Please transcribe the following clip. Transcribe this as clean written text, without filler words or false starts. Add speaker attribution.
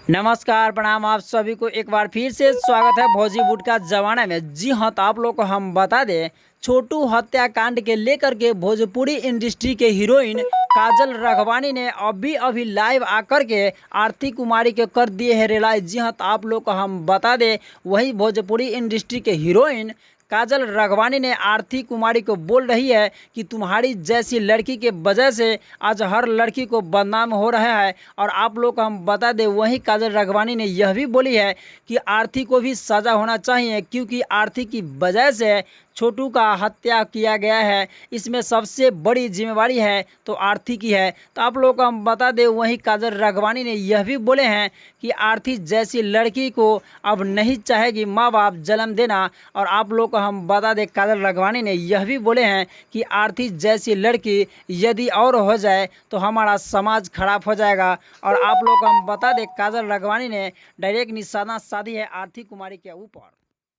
Speaker 1: नमस्कार प्रणाम। आप सभी को एक बार फिर से स्वागत है बॉलीवुड का जमाना में। जी हाँ, तो आप लोग को हम बता दें, छोटू हत्याकांड के लेकर के भोजपुरी इंडस्ट्री के हीरोइन काजल राघवानी ने अभी लाइव आकर के आरती कुमारी के कर दिए हैं रिलाइज। जी हाँ, तो आप लोग को हम बता दें, वही भोजपुरी इंडस्ट्री के हीरोइन काजल राघवानी ने आरती कुमारी को बोल रही है कि तुम्हारी जैसी लड़की के वजह से आज हर लड़की को बदनाम हो रहा है। और आप लोग को हम बता दें, वहीं काजल राघवानी ने यह भी बोली है कि आरती को भी सज़ा होना चाहिए, क्योंकि आरती की वजह से छोटू का हत्या किया गया है। इसमें सबसे बड़ी जिम्मेवारी है तो आरती की है। तो आप लोग को हम बता दें, वहीं काजल राघवानी ने यह भी बोले हैं कि आरती जैसी लड़की को अब नहीं चाहेगी माँ बाप जन्म देना। और आप लोग को हम बता दें, काजल राघवानी ने यह भी बोले हैं कि आरती जैसी लड़की यदि और हो जाए तो हमारा समाज खराब हो जाएगा। और आप लोग को हम बता दें, काजल राघवानी ने डायरेक्ट निशाना साधी है आरती कुमारी के ऊपर।